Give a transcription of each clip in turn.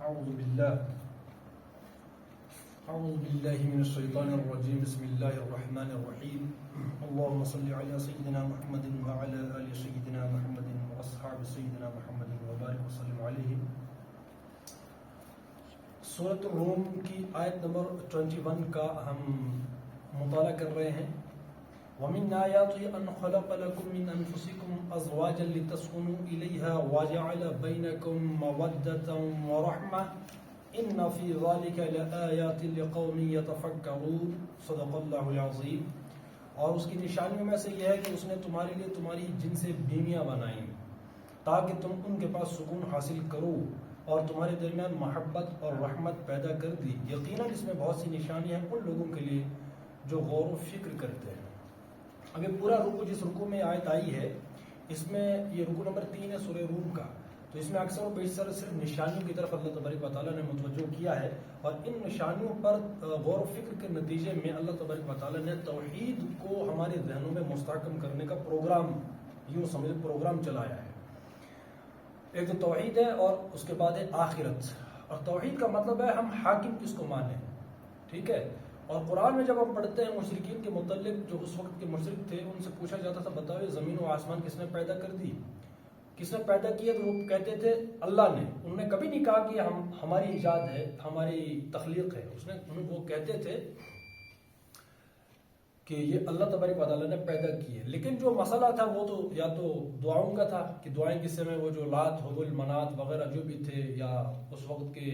أعوذ بالله من الشيطان الرجيم. بسم الله الرحمن الرحيم. اللهم صل على سيدنا محمد وعلى آل سيدنا محمد وأصحاب سيدنا محمد وبارك وسلم عليه. سورۃ الروم کی آیت نمبر 21 کا ہم مطالعہ کر رہے ہیں. وَمِنْ آيَاتِهِ أَنْ خَلَقَ لَكُم مِّنْ أَنفُسِكُمْ أَزْوَاجًا لِتَسْكُنُوا إِلَيْهَا وَجَعَلَ بَيْنَكُم مَّوَدَّةً وَرَحْمَةً إِنَّ فِي ذَلِكَ لَآيَاتٍ لِقَوْمٍ يَتَفَكَّرُونَ. صدق اللہ العظیم. اور اس کی نشانیوں میں سے یہ ہے کہ اس نے تمہارے لیے تمہاری جن سے بیویاں بنائیں تاکہ تم ان کے پاس سکون حاصل کرو، اور تمہارے درمیان محبت اور رحمت پیدا کر دی. یقیناً اس میں بہت سی نشانیاں ہیں ان لوگوں کے لیے جو غور و فکر کرتے ہیں. اب یہ پورا رکو جس رکو میں آیت آئی ہے، اس میں یہ رکو نمبر 3 ہے سورہ روم کا، تو اس میں اکثر و بیشتر صرف نشانیوں کی طرف اللہ تبارک و تعالیٰ نے متوجہ کیا ہے، اور ان نشانیوں پر غور و فکر کے نتیجے میں اللہ تبارک و تعالیٰ نے توحید کو ہمارے ذہنوں میں مستحکم کرنے کا پروگرام چلایا ہے. ایک تو توحید ہے اور اس کے بعد ہے آخرت. اور توحید کا مطلب ہے ہم حاکم کس کو مانیں، ٹھیک ہے. اور قرآن میں جب ہم پڑھتے ہیں مشرکین کے متعلق، جو اس وقت کے مشرک تھے، ان سے پوچھا جاتا تھا بتاؤ یہ زمین و آسمان کس نے پیدا کر دی، کس نے پیدا کیا، تو وہ کہتے تھے اللہ نے. انہوں نے کبھی نہیں کہا کہ ہماری ایجاد ہے، ہماری تخلیق ہے. وہ کہتے تھے کہ یہ اللہ تبارک و تعالیٰ نے پیدا کی ہے. لیکن جو مسئلہ تھا وہ تو یا تو دعاؤں کا تھا کہ دعائیں کس میں وہ جو لات حبل منات وغیرہ جو بھی تھے، یا اس وقت کے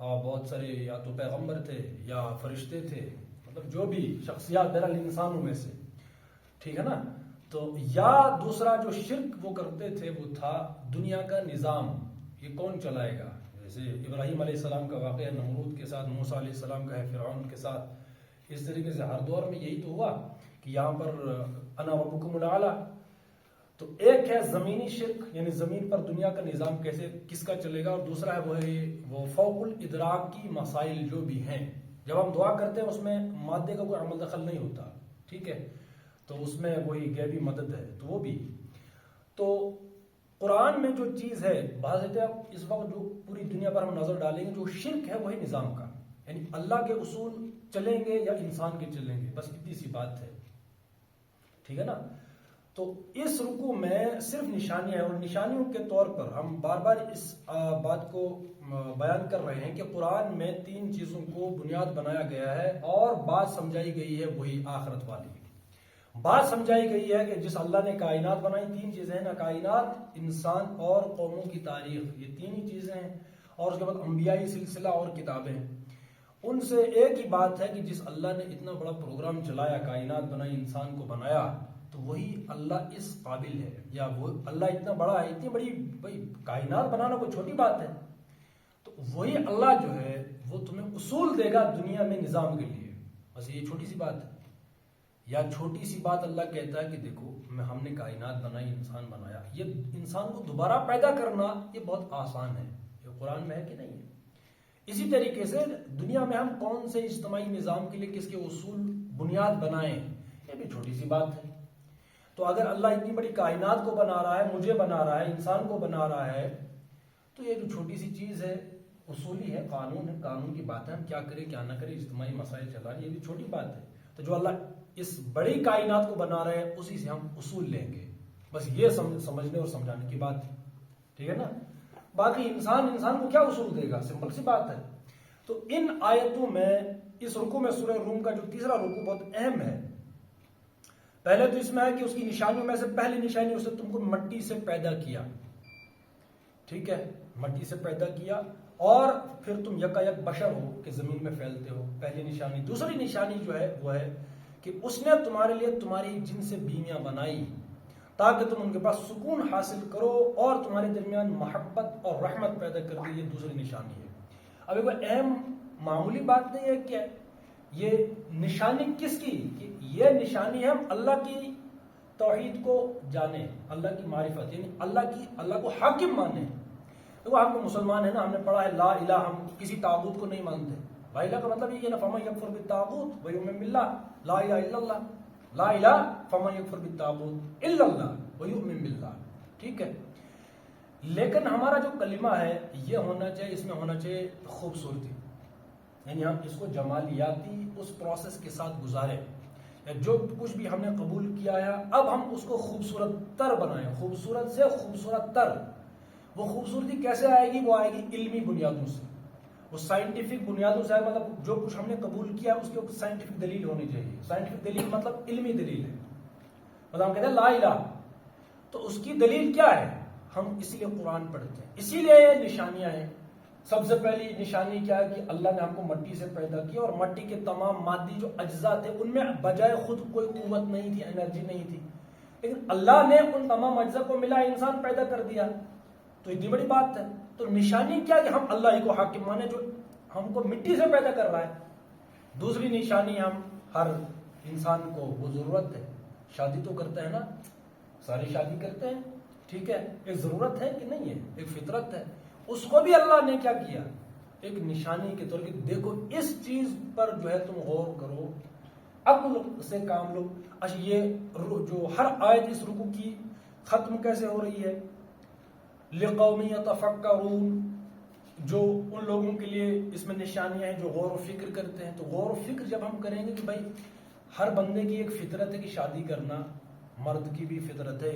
بہت سارے یا تو پیغمبر تھے یا فرشتے تھے، مطلب جو بھی شخصیات بہرحال انسانوں میں سے، ٹھیک ہے نا. تو یا دوسرا جو شرک وہ کرتے تھے وہ تھا دنیا کا نظام، یہ کون چلائے گا. جیسے ابراہیم علیہ السلام کا واقعہ نمرود کے ساتھ، موسیٰ علیہ السلام کا ہے فرعون کے ساتھ. اس طریقے سے ہر دور میں یہی تو ہوا کہ یہاں پر انا ربکم الاعلی. تو ایک ہے زمینی شرک، یعنی زمین پر دنیا کا نظام کیسے کس کا چلے گا، اور دوسرا ہے وہ فوق الادراک کی مسائل جو بھی ہیں. جب ہم دعا کرتے ہیں اس میں مادے کا کوئی عمل دخل نہیں ہوتا، ٹھیک ہے، تو اس میں وہی غیبی مدد ہے. تو وہ بھی تو قرآن میں جو چیز ہے بحث اس وقت جو پوری دنیا پر ہم نظر ڈالیں گے، جو شرک ہے وہی نظام کا، یعنی اللہ کے اصول چلیں گے یا انسان کے چلیں گے، بس اتنی سی بات ہے، ٹھیک ہے نا. تو اس رکوع میں صرف نشانیاں ہیں، اور نشانیوں کے طور پر ہم بار بار اس بات کو بیان کر رہے ہیں کہ قرآن میں 3 چیزوں کو بنیاد بنایا گیا ہے، اور بات سمجھائی گئی ہے وہی آخرت والی. بات سمجھائی گئی ہے کہ جس اللہ نے کائنات بنائی، 3 چیزیں ہیں نا، کائنات، انسان اور قوموں کی تاریخ، یہ 3 ہی چیزیں ہیں. اور اس کے بعد انبیائی سلسلہ اور کتابیں. ان سے ایک ہی بات ہے کہ جس اللہ نے اتنا بڑا پروگرام چلایا، کائنات بنائی، انسان کو بنایا، تو وہی اللہ اس قابل ہے، یا وہ اللہ اتنا بڑا ہے، اتنی بڑی بھائی کائنات بنانا کوئی چھوٹی بات ہے. تو وہی اللہ جو ہے وہ تمہیں اصول دے گا دنیا میں نظام کے لیے. بس یہ چھوٹی سی بات ہے، یا چھوٹی سی بات اللہ کہتا ہے کہ دیکھو ہم نے کائنات بنائی، انسان بنایا، یہ انسان کو دوبارہ پیدا کرنا یہ بہت آسان ہے. یہ قرآن میں ہے کہ نہیں ہے. اسی طریقے سے دنیا میں ہم کون سے اجتماعی نظام کے لیے کس کے اصول بنیاد بنائیں، یہ بھی چھوٹی سی بات ہے. تو اگر اللہ اتنی بڑی کائنات کو بنا رہا ہے، مجھے بنا رہا ہے، انسان کو بنا رہا ہے، تو یہ جو چھوٹی سی چیز ہے اصولی ہے، قانون ہے، قانون کی بات ہے، ہم کیا کریں کیا نہ کریں، اجتماعی مسائل چلا، یہ بھی چھوٹی بات ہے. تو جو اللہ اس بڑی کائنات کو بنا رہے ہیں اسی سے ہم اصول لیں گے. بس یہ سمجھنے اور سمجھانے کی بات ہے، ٹھیک ہے نا. باقی انسان کو کیا اصول دے گا، سمپل سی بات ہے. تو ان آیتوں میں اس رکوع میں سورہ روم کا جو تیسرا رکوع بہت اہم ہے. پہلے تو اس میں ہے کہ اس کی نشانیوں میں سے پہلی نشانی اسے تم کو مٹی سے پیدا کیا، ٹھیک ہے، مٹی سے پیدا کیا، اور پھر تم یکا یک بشر ہو کہ زمین میں پھیلتے ہو، پہلی نشانی. دوسری نشانی جو ہے وہ ہے کہ اس نے تمہارے لیے تمہاری جن سے بیویاں بنائی تاکہ تم ان کے پاس سکون حاصل کرو، اور تمہارے درمیان محبت اور رحمت پیدا کر دی. یہ دوسری نشانی ہے. اب ایک اہم معمولی بات نہیں ہے کہ یہ نشانی کس کی، کہ یہ نشانی ہے ہم اللہ کی توحید کو جانیں، اللہ کی معرفت، یعنی اللہ کو حاکم مانیں. تو ہم کو مسلمان ہیں نا، ہم نے پڑھا ہے لا الہ، ہم کسی تعبد کو نہیں مانتے. لا الہ کا مطلب یہ ہے نا فمن یکفر بالطاغوت ویؤمن باللہ، لا الہ الا اللہ، لا الہ فمن یکفر بالطاغوت الا اللہ ویؤمن باللہ، ٹھیک ہے. لیکن ہمارا جو کلمہ ہے یہ ہونا چاہیے، اس میں ہونا چاہیے خوبصورتی، یعنی ہم اس کو جمالیاتی اس پروسیس کے ساتھ گزاریں، جو کچھ بھی ہم نے قبول کیا ہے اب ہم اس کو خوبصورت تر بنائیں، خوبصورت سے خوبصورت تر۔ وہ خوبصورتی کیسے آئے گی؟ وہ آئے گی علمی بنیادوں سے، وہ سائنٹیفک بنیادوں سے، مطلب جو کچھ ہم نے قبول کیا اس کی سائنٹیفک دلیل ہونی چاہیے۔ سائنٹیفک دلیل مطلب علمی دلیل ہے، مطلب ہم کہتے ہیں لا الہ، تو اس کی دلیل کیا ہے؟ ہم اسی لیے قرآن پڑھتے ہیں، اسی لیے یہ نشانیاں ہیں۔ سب سے پہلی نشانی کیا ہے کہ اللہ نے ہم کو مٹی سے پیدا کیا، اور مٹی کے تمام مادی جو اجزاء تھے ان میں بجائے خود کوئی قوت نہیں تھی، انرجی نہیں تھی، لیکن اللہ نے ان تمام اجزاء کو ملا انسان پیدا کر دیا، تو اتنی بڑی بات ہے۔ تو نشانی کیا کہ ہم اللہ ہی کو حاکم مانے جو ہم کو مٹی سے پیدا کر رہا ہے۔ دوسری نشانی ہم ہر انسان کو وہ ضرورت ہے، شادی تو کرتے ہیں نا، سارے شادی کرتے ہیں، ٹھیک ہے، ایک ضرورت ہے کہ نہیں ہے، ایک فطرت ہے، اس کو بھی اللہ نے کیا کیا؟ ایک نشانی کے طور پر دیکھو، اس چیز پر جو ہے تم غور کرو، عقل سے کام لو۔ اچھا، یہ جو ہر آیت اس رکوع کی ختم کیسے ہو رہی ہے؟ لِقَوْمٍ يَتَفَكَّرُونَ، جو ان لوگوں کے لیے اس میں نشانیاں ہیں جو غور و فکر کرتے ہیں۔ تو غور و فکر جب ہم کریں گے کہ بھائی ہر بندے کی ایک فطرت ہے کہ شادی کرنا، مرد کی بھی فطرت ہے،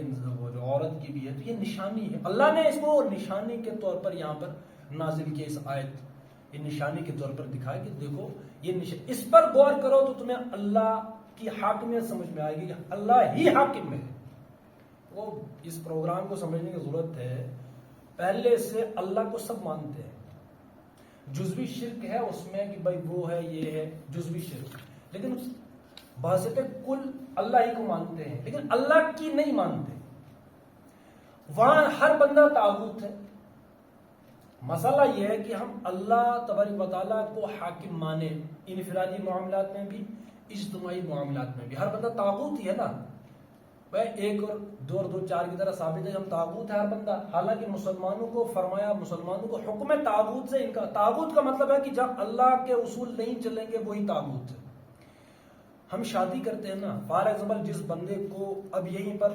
جو عورت کی بھی ہے، تو یہ نشانی ہے، اللہ نے اس کو نشانی کے طور پر یہاں پر نازل کیا، اس آیت یہ نشانی کے طور پر دکھایا کہ دیکھو یہ اس پر غور کرو تو تمہیں اللہ کی حاکمیت سمجھ میں آئے گی کہ اللہ ہی حاکم ہے۔ وہ اس پروگرام کو سمجھنے کی ضرورت ہے، پہلے سے اللہ کو سب مانتے ہیں، جزوی شرک ہے اس میں کہ بھائی وہ ہے یہ ہے جزوی شرک، لیکن بحث کل اللہ ہی کو مانتے ہیں، لیکن اللہ کی نہیں مانتے۔ وہاں ہر بندہ طاغوت ہے۔ مسئلہ یہ ہے کہ ہم اللہ تبارک و تعالیٰ کو حاکم مانے، انفرادی معاملات میں بھی، اجتماعی معاملات میں بھی، ہر بندہ طاغوت ہی ہے نا۔ ایک اور دو اور دو چار کی طرح ثابت ہے ہم طاغوت ہے ہر بندہ، حالانکہ مسلمانوں کو فرمایا، مسلمانوں کو حکم ہے طاغوت سے ان کا، طاغوت کا مطلب ہے کہ جب اللہ کے اصول نہیں چلیں گے وہی طاغوت ہے۔ ہم شادی کرتے ہیں نا، فار ایگزامپل جس بندے کو، اب یہیں پر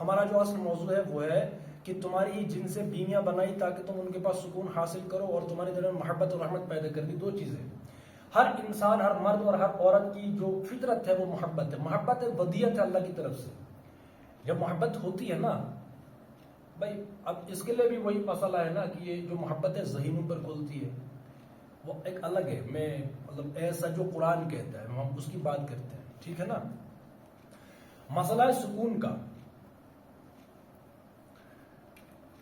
ہمارا جو اصل موضوع ہے وہ ہے کہ تمہاری جن سے بیویاں بنائی تاکہ تم ان کے پاس سکون حاصل کرو اور تمہارے دل میں محبت اور رحمت پیدا کر دی۔ دو چیزیں، ہر انسان، ہر مرد اور ہر عورت کی جو فطرت ہے وہ محبت ہے، محبت ایک ودیعت ہے اللہ کی طرف سے۔ جب محبت ہوتی ہے نا بھائی، اب اس کے لیے بھی وہی مسئلہ ہے نا کہ یہ جو محبت ہے ذہنوں پر کھلتی ہے، وہ ایک الگ ہے، میں مطلب ایسا جو قرآن کہتا ہے ہم اس کی بات کرتے ہیں، ٹھیک ہے نا۔ مسئلہ ہے سکون کا،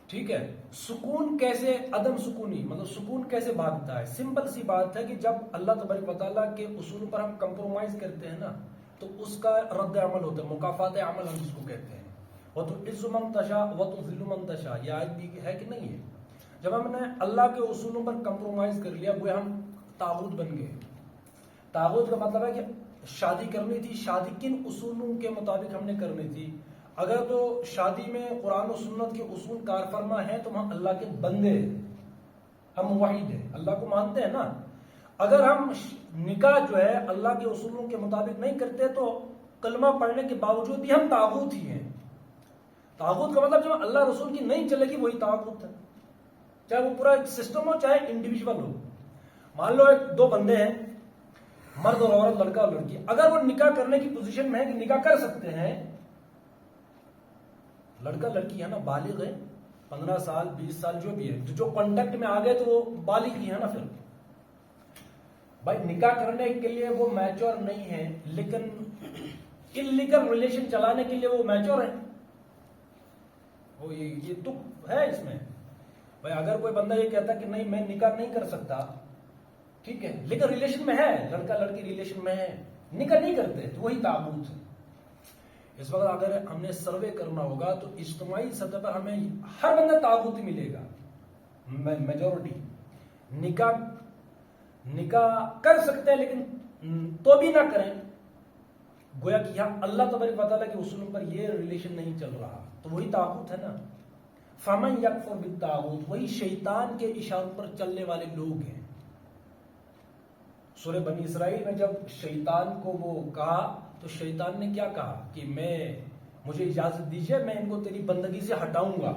ٹھیک ہے، سکون کیسے، عدم سکونی مطلب سکون کیسے بھاگتا ہے؟ سمپل سی بات ہے کہ جب اللہ تبارک و تعالیٰ کے اصولوں پر ہم کمپرومائز کرتے ہیں نا تو اس کا رد عمل ہوتا ہے، مکافات عمل ہم جس کو کہتے ہیں۔ وَتُعِزُّ مَن تَشَاءُ وَتُذِلُّ مَن تَشَاءُ، یہ آیت بھی ہے کہ نہیں ہے؟ جب ہم نے اللہ کے اصولوں پر کمپرومائز کر لیا وہ ہم طاغوت بن گئے۔ طاغوت کا مطلب ہے کہ شادی کرنی تھی، شادی کن اصولوں کے مطابق ہم نے کرنی تھی؟ اگر تو شادی میں قرآن و سنت کے اصول کار فرما ہیں تو ہم اللہ کے بندے ہیں، ہم موحد ہیں، اللہ کو مانتے ہیں نا۔ اگر ہم نکاح جو ہے اللہ کے اصولوں کے مطابق نہیں کرتے تو کلمہ پڑھنے کے باوجود بھی ہم طاغوت ہی ہیں۔ طاغوت کا مطلب جو اللہ رسول کی نہیں چلے گی وہی طاغوت ہے، چاہے وہ پورا ایک سسٹم ہو چاہے انڈیویجول ہو۔ مان لو ایک دو بندے ہیں، مرد اور عورت، لڑکا اور لڑکی، اگر وہ نکاح کرنے کی پوزیشن میں ہے کہ نکاح کر سکتے ہیں، لڑکا لڑکی ہے نا، بالغ ہے، 15 سال 20 سال جو بھی ہے، جو کانٹیکٹ میں آ گئے تو وہ بالغ ہی ہے نا۔ پھر بھائی نکاح کرنے کے لیے وہ میچور نہیں ہے لیکن انلیگل ریلیشن چلانے کے لیے وہ میچور ہے، وہ یہ تک ہے اس میں۔ بھائی اگر کوئی بندہ یہ کہتا کہ نہیں میں نکاح نہیں کر سکتا، ٹھیک ہے، لیکن ریلیشن میں ہے، لڑکا لڑکی ریلیشن میں ہے، نکاح نہیں کرتے، تو وہی طاغوت ہے۔ اس وقت اگر ہم نے سروے کرنا ہوگا تو اجتماعی سطح پر ہمیں ہر بندہ طاغوت ملے گا، میجورٹی۔ نکاح کر سکتے ہیں لیکن تو بھی نہ کریں، گویا کہ یہاں اللہ تبارک و تعالیٰ کے اصولوں پر یہ ریلیشن نہیں چل رہا، تو وہی طاغوت ہے نا۔ فَمَن يَكْفُرْ بِالطَّاغُوتِ، وہی شیطان کے اشاروں پر چلنے والے لوگ ہیں۔ سورہ بنی اسرائیل میں جب شیطان کو وہ کہا تو شیطان نے کیا کہا کہ مجھے اجازت دیجیے میں ان کو تیری بندگی سے ہٹاؤں گا،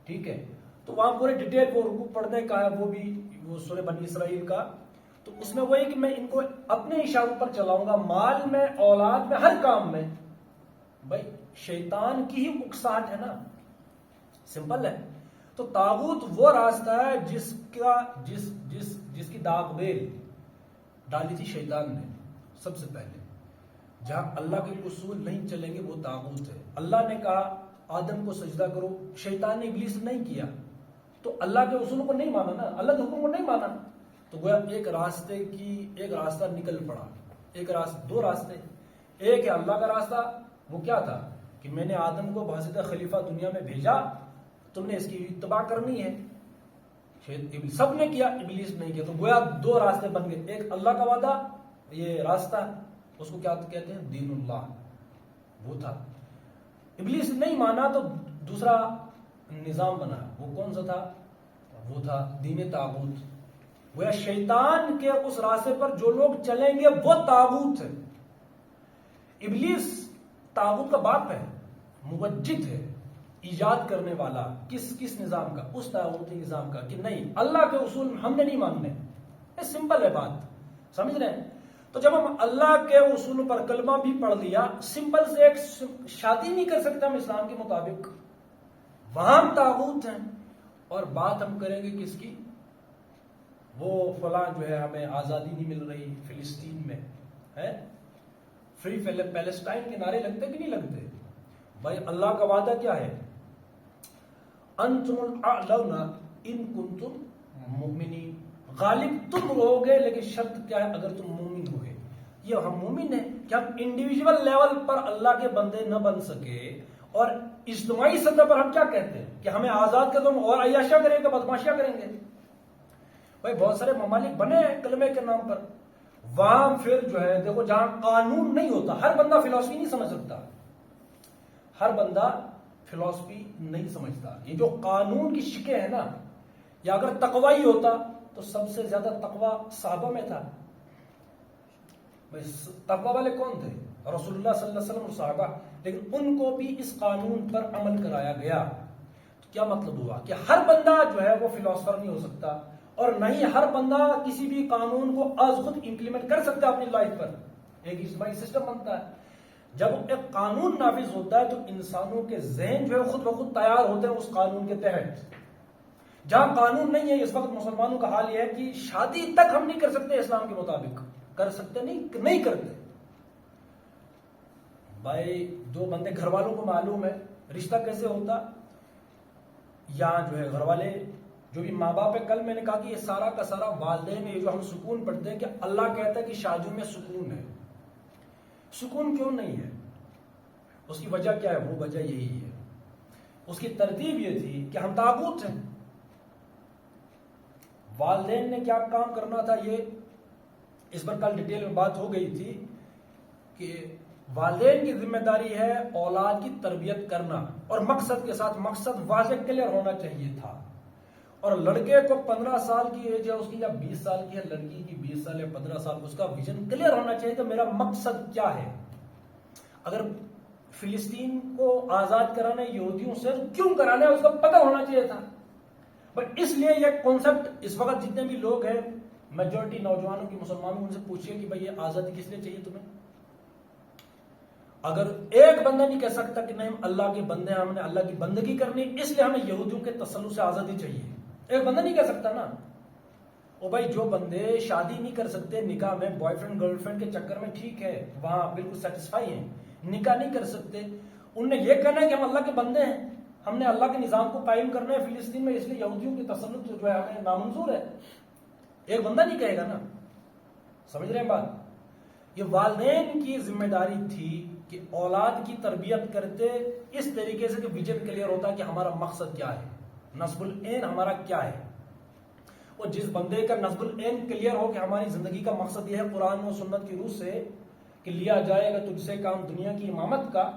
ٹھیک ہے، تو وہاں پورے ڈیٹیل وہ رکوع پڑھنے کا ہے، وہ بھی وہ سورہ بنی اسرائیل کا. تو اس میں وہ ہے کہ میں ان کو اپنے اشاروں پر چلاؤں گا، مال میں، اولاد میں، ہر کام میں. بھائی شیطان کی ہی اکساہٹ ہے نا، سمپل ہے. تو طاغوت وہ راستہ ہے جس کی داغ بیل ڈالی تھی شیطان نے سب سے پہلے. جہاں اللہ کے اصول نہیں چلیں گے وہ طاغوت ہے. اللہ نے کہا آدم کو سجدہ کرو، شیطان نے ابلیس نہیں کیا، تو اللہ کے اصول کو نہیں مانا نا، اللہ کے حکم کو نہیں مانا. تو گویا ایک راستہ نکل پڑا. دو راستے. ایک ہے اللہ کا راستہ، وہ کیا تھا کہ میں نے آدم کو بحیثیت خلیفہ دنیا میں بھیجا، تم نے اس کی اتباع کرنی ہے. سب نے کیا، ابلیس نہیں کیا. تو گویا دو راستے بن گئے. ایک اللہ کا وعدہ، یہ راستہ اس کو کیا کہتے ہیں، دین اللہ، وہ تھا. ابلیس نہیں مانا تو دوسرا نظام بنا. وہ کون سا تھا؟ وہ تھا دین طاغوت. گویا شیطان کے اس راستے پر جو لوگ چلیں گے وہ طاغوت ہے. ابلیس طاغوت کا باپ ہے، موجد ہے، ایجاد کرنے والا. کس نظام کا؟ اس طاغوتی نظام کا، کہ نہیں اللہ کے اصول ہم نے نہیں ماننے. یہ سمپل ہے بات، سمجھ رہے ہیں؟ تو جب ہم اللہ کے اصول پر کلمہ بھی پڑھ لیا، سمپل سے ایک شادی نہیں کر سکتے ہم اسلام کے مطابق، وہاں ہم طاغوت ہیں. اور بات ہم کریں گے کس کی؟ وہ فلاں جو ہے ہمیں آزادی نہیں مل رہی فلسطین میں ہے، فری پیلسٹائن کے نعرے لگتے کہ نہیں لگتے؟ بھائی اللہ کا وعدہ کیا ہے؟ انتم الاعلون ان کنتم مؤمنین. غالب تم ہوگے، لیکن شرط کیا ہے؟ اگر تم مومن ہوئے. یہ ہم مومن ہیں کہ ہم انڈیویجول لیول پر اللہ کے بندے نہ بن سکے، اور اجتماعی سطح پر ہم کیا کہتے ہیں کہ ہمیں آزاد کر دو، اور عیاشیاں کریں گے، بدماشیاں کریں گے. بھائی بہت سارے ممالک بنے ہیں کلمے کے نام پر، وہاں پھر جو ہے دیکھو جہاں قانون نہیں ہوتا، ہر بندہ فلسفی نہیں سمجھ سکتا، ہر بندہ فلسفی نہیں سمجھتا. یہ جو قانون کی شکیں ہیں نا، یا اگر تقوی ہی ہوتا تو سب سے زیادہ تقوی صحابہ میں تھا. تقوی والے کون تھے؟ رسول اللہ صلی اللہ علیہ وسلم اور صحابہ. لیکن ان کو بھی اس قانون پر عمل کرایا گیا. تو کیا مطلب ہوا کہ ہر بندہ جو ہے وہ فلاسفر نہیں ہو سکتا، اور نہ ہی ہر بندہ کسی بھی قانون کو از خود امپلیمنٹ کر سکتا اپنی لائف پر. ایک اجتماعی سسٹم بنتا ہے. جب ایک قانون نافذ ہوتا ہے تو انسانوں کے ذہن جو ہے خود بخود تیار ہوتے ہیں اس قانون کے تحت. جہاں قانون نہیں ہے، اس وقت مسلمانوں کا حال یہ ہے کہ شادی تک ہم نہیں کر سکتے اسلام کے مطابق. کر سکتے نہیں کرتے. بھائی دو بندے گھر والوں کو معلوم ہے رشتہ کیسے ہوتا. یہاں جو ہے گھر والے جو بھی ماں باپ ہے، کل میں نے کہا کہ یہ سارا کا سارا والدین میں، یہ جو ہم سکون پڑھتے ہیں کہ اللہ کہتا ہے کہ شادیوں میں سکون ہے. سکون کیوں نہیں ہے؟ اس کی وجہ کیا ہے؟ وہ وجہ یہی ہے، اس کی ترتیب یہ تھی کہ ہم طاغوت ہیں. والدین نے کیا کام کرنا تھا، یہ اس پر کل ڈیٹیل میں بات ہو گئی تھی کہ والدین کی ذمہ داری ہے اولاد کی تربیت کرنا، اور مقصد کے ساتھ، مقصد واضح کلیئر ہونا چاہیے تھا. اور لڑکے کو 15 سال کی ایج ہے اس کی، یا 20 سال کی ہے لڑکی کی، 20 سال یا 15 سال، اس کا ویژن کلیئر ہونا چاہیے کہ میرا مقصد کیا ہے. اگر فلسطین کو آزاد کرانا یہودیوں سے کیوں کرانا ہے اس کا پتہ ہونا چاہیے تھا. بٹ اس لیے یہ کانسیپٹ اس وقت جتنے بھی لوگ ہیں، میجورٹی نوجوانوں کی، مسلمانوں، ان سے پوچھئے کہ بھئی یہ آزادی کس لیے چاہیے تمہیں. اگر ایک بندہ نہیں کہہ سکتا کہ نہیں ہم اللہ کے بندے ہیں، ہم نے اللہ کی بندگی کرنی، اس لیے ہمیں یہودیوں کے تسلط سے آزادی چاہیے، ایک بندہ نہیں کہہ سکتا نا. او بھائی جو بندے شادی نہیں کر سکتے نکاح میں، بوائے فرینڈ گرل فرینڈ کے چکر میں، ٹھیک ہے وہاں بالکل سیٹسفائی ہیں، نکاح نہیں کر سکتے، ان نے یہ کہنا ہے کہ ہم اللہ کے بندے ہیں، ہم نے اللہ کے نظام کو قائم کرنا ہے فلسطین میں، اس لیے یہودیوں کی تسلط جو ہے ہمیں نامنظور ہے. ایک بندہ نہیں کہے گا نا. سمجھ رہے ہیں بات؟ یہ والدین کی ذمہ داری تھی کہ اولاد کی تربیت کرتے اس طریقے سے کہ ویژن کلیئر ہوتا کہ ہمارا مقصد کیا ہے، نصب العین ہمارا کیا ہے. اور جس بندے کا نصب العین کلیئر ہو کہ ہماری زندگی کا مقصد یہ ہے قرآن و سنت کی روح سے کہ لیا جائے گا تجھ سے کام دنیا کی امامت کا،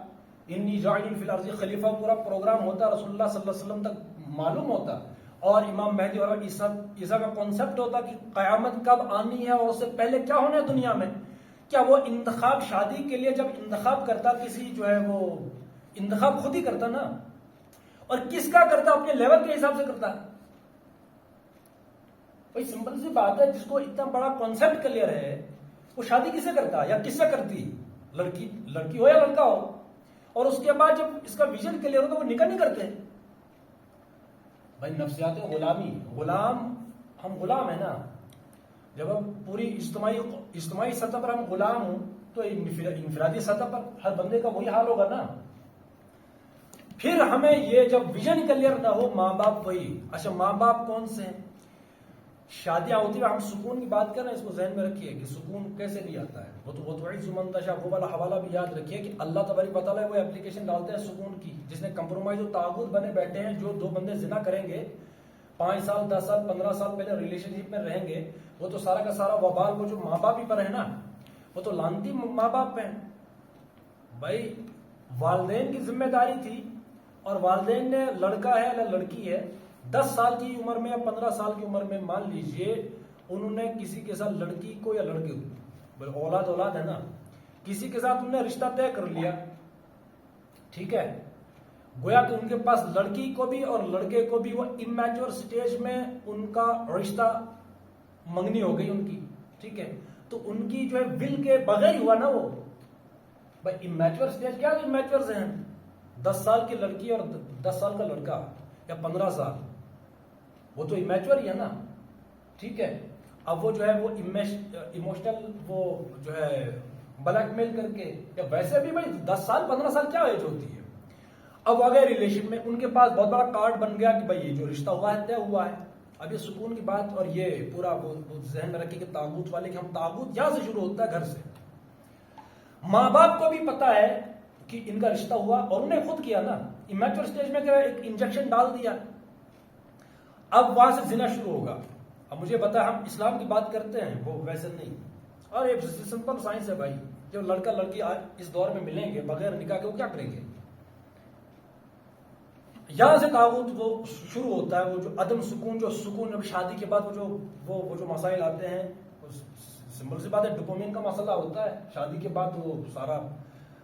انی جاعل فی الارض خلیفہ، پورا پروگرام ہوتا، رسول اللہ صلی اللہ علیہ وسلم تک معلوم ہوتا، اور امام مہدی اور عیسیٰ کا کانسیپٹ ہوتا کہ قیامت کب آنی ہے اور اس سے پہلے کیا ہونا ہے دنیا میں. کیا وہ انتخاب شادی کے لیے جب انتخاب کرتا کسی جو ہے وہ انتخاب خود ہی کرتا نا، اور کس کا کرتا ہے؟ اپنے لیول کے حساب سے کرتا ہے. بھائی سمپل سی بات ہے، جس کو اتنا بڑا کانسیپٹ کلیئر ہے وہ شادی کس سے کرتا ہے یا کس سے کرتی؟ لڑکی ہو یا لڑکا ہو. اور اس کے بعد جب اس کا ویژن کلیئر ہوگا وہ نکاح نہیں کرتے. بھائی نفسیات غلامی، ہم غلام ہیں نا. جب ہم پوری اجتماعی سطح پر ہم غلام ہوں تو انفرادی سطح پر ہر بندے کا وہی حال ہوگا نا. پھر ہمیں یہ جب ویژن کلیئر نہ ہو، ماں باپ وہی. اچھا ماں باپ کون سے ہیں؟ شادیاں ہوتی ہیں، ہم سکون کی بات کر رہے ہیں، اس کو ذہن میں رکھیے کہ سکون کیسے بھی آتا ہے. وہ تو عز من تشاء، وہ والا حوالہ بھی یاد رکھیے کہ اللہ تبارک و تعالیٰ وہ اپلیکیشن ڈالتے ہیں سکون کی، جس نے کمپرومائز و تعاون بنے بیٹھے ہیں. جو دو بندے زنا کریں گے 5 سال 10 سال 15 سال پہلے ریلیشن شپ میں رہیں گے، وہ تو سارا کا سارا وبال وہ جو ماں باپ ہی پر ہے نا، وہ تو لانتی ماں باپ پہ ہیں. بھائی والدین کی ذمہ داری تھی، اور والدین نے لڑکا ہے یا لڑکی ہے 10 سال کی عمر میں یا 15 سال کی عمر میں مان لیجئے انہوں نے کسی کے ساتھ لڑکی کو یا لڑکے کو، اولاد ہے نا، کسی کے ساتھ انہوں نے رشتہ طے کر لیا. ٹھیک ہے، گویا کہ ان کے پاس لڑکی کو بھی اور لڑکے کو بھی وہ امیچور سٹیج میں ان کا رشتہ منگنی ہو گئی ان کی. ٹھیک ہے، تو ان کی جو ہے ول کے بغیر ہوا نا وہ. بھائی امیچور سٹیج کیا امیچور ہیں؟ 10 سال کی لڑکی اور 10 سال کا لڑکا یا 15 سال، وہ تو امیچور ہی ہے نا. ٹھیک ہے، اب وہ جو ہے وہ ایموشنل وہ جو ہے بلیک میل کر کے، یا ویسے بھی بھائی 10 سال 15 سال کیا ایج ہوتی ہے. اب آ گئے ریلیشن میں، ان کے پاس بہت بڑا کارڈ بن گیا کہ بھائی یہ جو رشتہ ہوا ہے طے ہوا ہے. اب یہ سکون کی بات، اور یہ پورا وہ ذہن میں رکھے کہ تاغوت والے، کہ ہم تاغوت یہاں سے شروع ہوتا ہے گھر سے. ماں باپ کو بھی پتا ہے کہ ان کا رشتہ ہوا، اور انہوں نے خود کیا نا، امیچور سٹیج میں کیا ایک انجیکشن ڈال دیا. اب وہاں سے زنا شروع ہوگا. اب مجھے پتا ہم اسلام کی بات کرتے ہیں، وہ ویسے نہیں، اور ایک سمپل سائنس ہے بھائی. جب لڑکا لڑکی اس دور میں ملیں گے بغیر نکاح کے، وہ کیا کریں گے؟ یہاں سے تاغوت وہ شروع ہوتا ہے. وہ جو عدم سکون، جو سکون اب شادی کے بعد وہ جو مسائل آتے ہیں، سمپل سی بات ہے، ڈوپامین کا مسئلہ ہوتا ہے. شادی کے بعد وہ سارا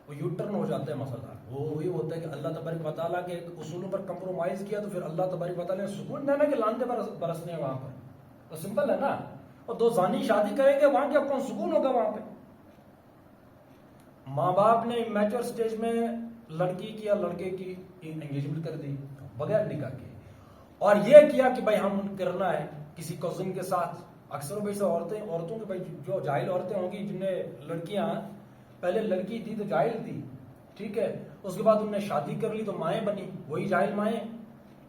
وہ یو ٹرن ہو جاتا ہے مسئلہ. وہ یہ ہوتا ہے کہ اللہ تبارک و تعالیٰ کے اصولوں پر کمپرومائز کیا، تو پھر اللہ تبارک و تعالیٰ نے سکون دینا کہ لانتے برسنے ہیں وہاں پر. تو سمپل ہے نا. اور دو زانی شادی کریں گے، وہاں کیا کون سکون ہوگا وہاں پہ؟ ماں باپ نے میچور سٹیج میں لڑکی کی یا لڑکے کی انگیجمنٹ کر دی بغیر نکاح کے، اور یہ کیا کہ بھائی ہم کرنا ہے کسی کزن کے ساتھ. اکثر ویسے عورتوں کے بھائی جو جاہل عورتیں ہوں گی، جن نے لڑکیاں پہلے لڑکی تھی تو جاہل تھی. ٹھیک ہے، اس کے بعد انہوں نے شادی کر لی تو مائیں بنی، وہی جاہل مائیں.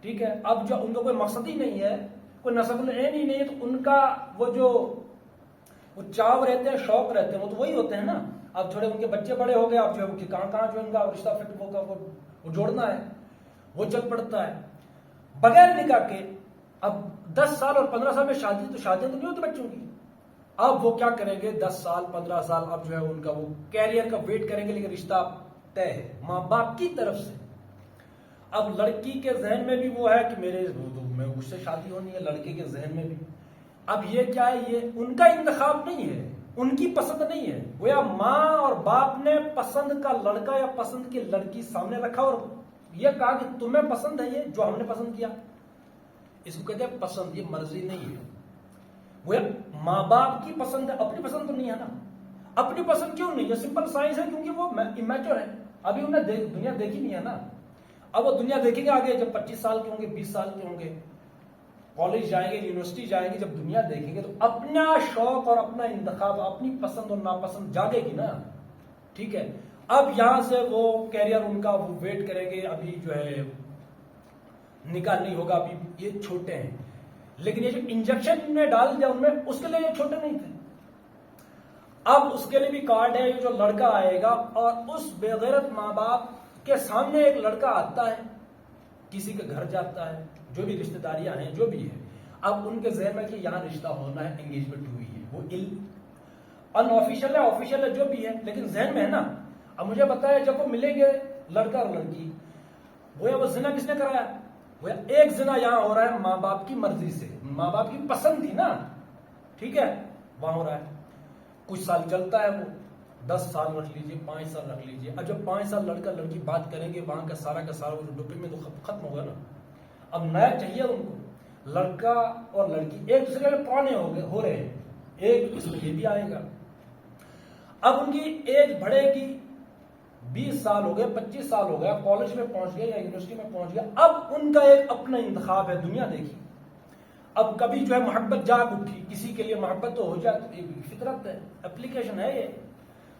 ٹھیک ہے، اب جو ان کا کوئی مقصد ہی نہیں ہے، کوئی نسب العین ہی نہیں ہے، تو ان کا وہ چاو رہتے ہیں، شوق رہتے ہیں، وہ تو وہی ہوتے ہیں نا. اب تھوڑے ان کے بچے بڑے ہو گئے، اب جو ہے کہاں جو ان کا رشتہ فٹ وہ جوڑنا ہے، وہ چل پڑتا ہے بغیر نکاح کے. اب 10 سال اور 15 سال میں شادی، تو شادیاں تو نہیں ہوتی بچوں کی. اب وہ کیا کریں گے 10 سال 15 سال، اب جو ہے ان کا وہ کیریئر کا ویٹ کریں گے، لیکن رشتہ طے ہے ماں باپ کی طرف سے. اب لڑکی کے ذہن میں بھی وہ ہے کہ میں اس سے شادی ہونی ہے، لڑکے کے ذہن میں بھی. اب یہ کیا ہے، یہ ان کا انتخاب نہیں ہے، ان کی پسند نہیں ہے. گویا ماں اور باپ نے پسند کا لڑکا یا پسند کی لڑکی سامنے رکھا اور یہ کہا کہ تمہیں پسند ہے یہ جو ہم نے پسند کیا. اس کو کہتے ہیں پسند، یہ مرضی نہیں ہے. گویا ماں باپ کی پسند ہے، اپنی پسند تو نہیں ہے نا. اپنی پسند کیوں نہیں ہے؟ سمپل سائنس ہے، کیونکہ وہ امیچور ہے، ابھی انہیں دنیا دیکھی نہیں ہے نا. اب وہ دنیا دیکھیں گے آگے، جب 25 سال کے ہوں گے، 20 سال کے ہوں گے، کالج جائیں گے، یونیورسٹی جائیں گے، جب دنیا دیکھیں گے تو اپنا شوق اور اپنا انتخاب، اپنی پسند اور ناپسند جاگے گی نا. ٹھیک ہے، اب یہاں سے وہ کیریئر ان کا وہ ویٹ کریں گے. ابھی جو ہے نکاح نہیں ہوگا، ابھی یہ چھوٹے ہیں. لیکن یہ جو انجیکشن نے ڈال دیا ان میں، اس کے لیے یہ چھوٹے نہیں تھے. اب اس کے لیے بھی کارڈ ہے، جو لڑکا آئے گا اور اس بے غیرت ماں باپ کے سامنے ایک لڑکا آتا ہے، کسی کے گھر جاتا ہے، جو بھی رشتہ داریاں ہیں جو بھی ہے. اب ان کے ذہن میں کہ یہاں رشتہ ہونا ہے، انگیجمنٹ ہوئی ہے، وہ ان آفیشیل ہے آفیشیل ہے جو بھی ہے، لیکن ذہن میں ہے نا. اب مجھے بتایا جب وہ ملیں گے لڑکا اور لڑکی، وہ زنا کس نے کرایا؟ وہ ایک زنا یہاں ہو رہا ہے ماں باپ کی مرضی سے، ماں باپ کی پسند تھی نا. ٹھیک ہے، وہاں ہو رہا ہے، کچھ سال چلتا ہے وہ، 10 سال رکھ لیجئے، 5 سال رکھ لیجئے. اب جب 5 سال لڑکا لڑکی بات کریں گے، وہاں کا سارا وہ جو ڈوپامین میں تو ختم ہوگا نا. اب نیا چاہیے ان کو. لڑکا اور لڑکی ایک دوسرے کے پرانے ہو رہے ہیں، ایک اس میں یہ بھی آئے گا. اب ان کی ایج بڑھے گی، 20 سال ہو گئے، 25 سال ہو گیا، کالج میں پہنچ گئے یا یونیورسٹی میں پہنچ گیا. اب ان کا ایک اپنا انتخاب ہے. دنیا دیکھی، اب کبھی جو ہے محبت جاگ اٹھی، کسی کے لیے محبت تو ہو جاتی، فطرت ہے، اپلیکیشن ہے یہ.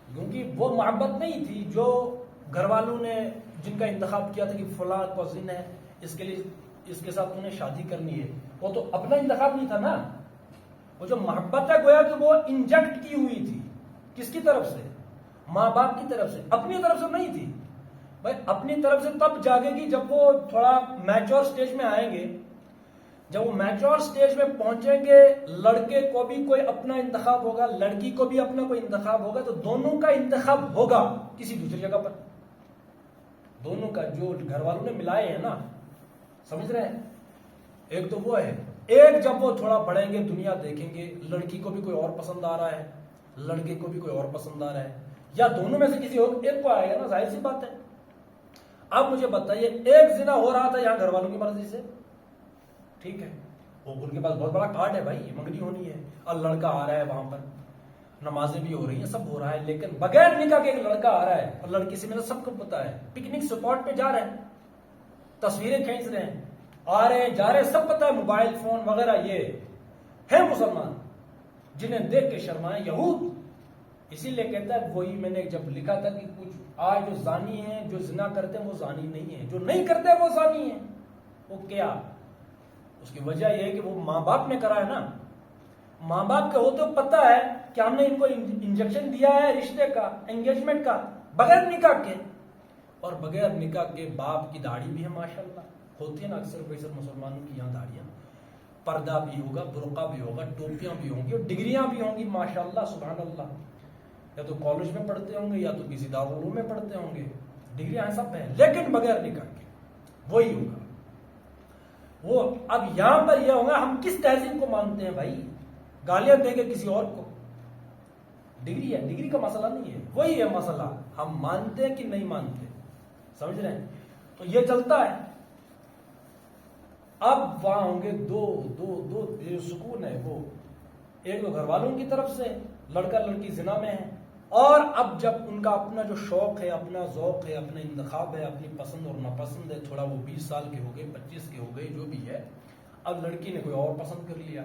کیونکہ وہ محبت نہیں تھی جو گھر والوں نے جن کا انتخاب کیا تھا کہ فلاں کزن ہے، اس کے لیے اس کے ساتھ انہیں شادی کرنی ہے. وہ تو اپنا انتخاب نہیں تھا نا. وہ جو محبت ہے گویا کہ وہ انجیکٹ کی ہوئی تھی. کس کی طرف سے؟ ماں باپ کی طرف سے. اپنی طرف سے نہیں تھی بھائی. اپنی طرف سے تب جاگے گی جب وہ تھوڑا میچور سٹیج میں آئیں گے. جب وہ میچور سٹیج میں پہنچیں گے، لڑکے کو بھی کوئی اپنا انتخاب ہوگا، لڑکی کو بھی اپنا کوئی انتخاب ہوگا، تو دونوں کا انتخاب ہوگا کسی دوسری جگہ پر. دونوں کا جو گھر والوں نے ملائے ہیں نا، سمجھ رہے ہیں. ایک تو وہ ہے. ایک جب وہ تھوڑا بڑھیں گے، دنیا دیکھیں گے، لڑکی کو بھی کوئی اور پسند آ رہا ہے، لڑکے کو بھی کوئی اور پسند آ رہا ہے، یا دونوں میں سے کسی ایک کو آئے گا نا، ظاہر سی بات ہے. اب مجھے بتائیے، ایک زنا ہو رہا تھا یہاں گھر والوں کی مرضی سے، ٹھیک ہے، وہ ان کے پاس بہت بڑا کارڈ ہے بھائی، منگنی ہونی ہے، اور لڑکا آ رہا ہے وہاں پر، نمازیں بھی ہو رہی ہیں، سب ہو رہا ہے، لیکن بغیر نکاح کے ایک لڑکا آ رہا ہے اور لڑکی سے میرا سب کو پتا ہے، پکنک سپاٹ پہ جا رہے ہیں، تصویریں کھینچ رہے ہیں، آ رہے ہیں جا رہے ہیں، سب پتا ہے، موبائل فون وغیرہ. یہ ہے مسلمان جنہیں دیکھ کے شرمائے یہود. اسی لیے کہتا ہے، وہی میں نے جب لکھا تھا کہ کچھ آج جو زانی ہیں، جو زنا کرتے ہیں وہ زانی نہیں ہیں، جو نہیں کرتے وہ زانی ہیں. وہ کیا؟ اس کی وجہ یہ ہے کہ وہ ماں باپ نے کرا ہے نا. ماں باپ کے ہوتے پتا ہے کہ ہم نے ان کو انجیکشن دیا ہے رشتے کا، انگیجمنٹ کا، بغیر نکاح کے. اور بغیر نکاح کے باپ کی داڑھی بھی ہے، ماشاءاللہ ہوتی ہے نا اکثر بیشتر مسلمانوں کی یہاں داڑیاں. پردہ بھی ہوگا، برقع بھی ہوگا، ٹوپیاں بھی ہوں گی، اور ڈگریاں بھی ہوں گی، ماشاءاللہ سبحان اللہ. یا تو کالج میں پڑھتے ہوں گے یا تو کسی دارالعلوم میں پڑھتے ہوں گے، ڈگریاں سب ہیں، لیکن بغیر نکاح کے. وہی ہوگا وہ. اب یہاں پر یہ ہوگا، ہم کس تہذیب کو مانتے ہیں بھائی؟ گالیاں دیں گے کسی اور کو. ڈگری ہے، ڈگری کا مسئلہ نہیں ہے، وہی ہے مسئلہ، ہم مانتے ہیں کہ نہیں مانتے. سمجھ رہے ہیں؟ تو یہ چلتا ہے. اب وہاں ہوں گے دو جو سکون ہے، وہ ایک تو گھر والوں کی طرف سے، لڑکا لڑکی زنا میں ہے، اور اب جب ان کا اپنا جو شوق ہے، اپنا ذوق ہے، اپنا انتخاب ہے، اپنی پسند اور ناپسند ہے، تھوڑا وہ 20 سال کے ہو گئے، 25 کے ہو گئے، جو بھی ہے، اب لڑکی نے کوئی اور پسند کر لیا.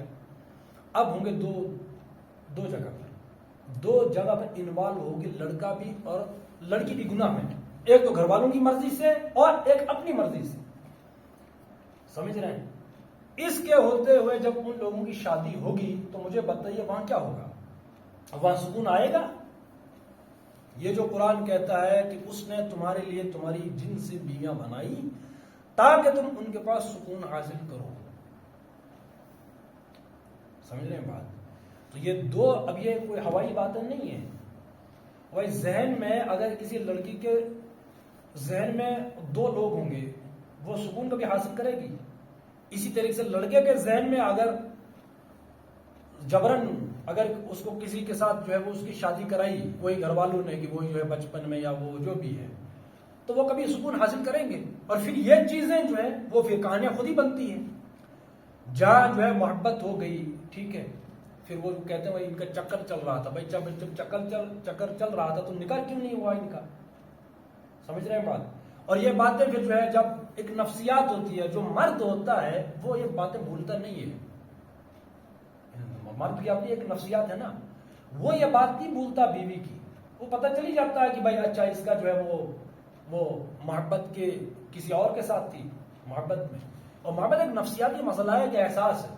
اب ہوں گے دو جگہ پر انوالو ہوگی، لڑکا بھی اور لڑکی بھی گناہ میں. ایک تو گھر والوں کی مرضی سے اور ایک اپنی مرضی سے. سمجھ رہے ہیں؟ اس کے ہوتے ہوئے جب ان لوگوں کی شادی ہوگی تو مجھے بتائیے وہاں کیا ہوگا؟ وہاں سکون آئے گا؟ یہ جو قرآن کہتا ہے کہ اس نے تمہارے لیے تمہاری جن سے بیویاں بنائی تاکہ تم ان کے پاس سکون حاصل کرو. سمجھ رہے ہیں بات؟ تو یہ دو، اب یہ کوئی ہوائی باتیں نہیں ہیں. وہی ذہن میں اگر کسی لڑکی کے ذہن میں دو لوگ ہوں گے، وہ سکون کبھی حاصل کرے گی؟ اسی طریقے سے لڑکے کے ذہن میں اگر جبرن اگر اس کو کسی کے ساتھ جو ہے وہ اس کی شادی کرائی کوئی گھر والوں نے کہ وہ جو ہے بچپن میں یا وہ جو بھی ہے، تو وہ کبھی سکون حاصل کریں گے؟ اور پھر یہ چیزیں جو ہے وہ پھر کہانیاں خود ہی بنتی ہیں. جہاں جو ہے محبت ہو گئی، ٹھیک ہے، پھر وہ کہتے ہیں بھائی ان کا چکر چل رہا تھا. بھائی جب چکر چل رہا تھا تو نکاح کیوں نہیں ہوا ان کا؟ سمجھ رہے ہیں بات؟ اور یہ باتیں پھر جو ہے جب ایک نفسیات ہوتی ہے، جو مرد ہوتا ہے وہ یہ باتیں بھولتا نہیں ہے. مرد کی اپنی ایک نفسیات ہے نا، وہ یہ بات نہیں بھولتا بیوی کی. وہ پتہ چلی جاتا ہے کہ بھائی اچھا اس کا جو ہے وہ محبت کے کسی اور کے ساتھ تھی محبت میں. اور محبت ایک نفسیاتی مسئلہ ہے کہ احساس ہے.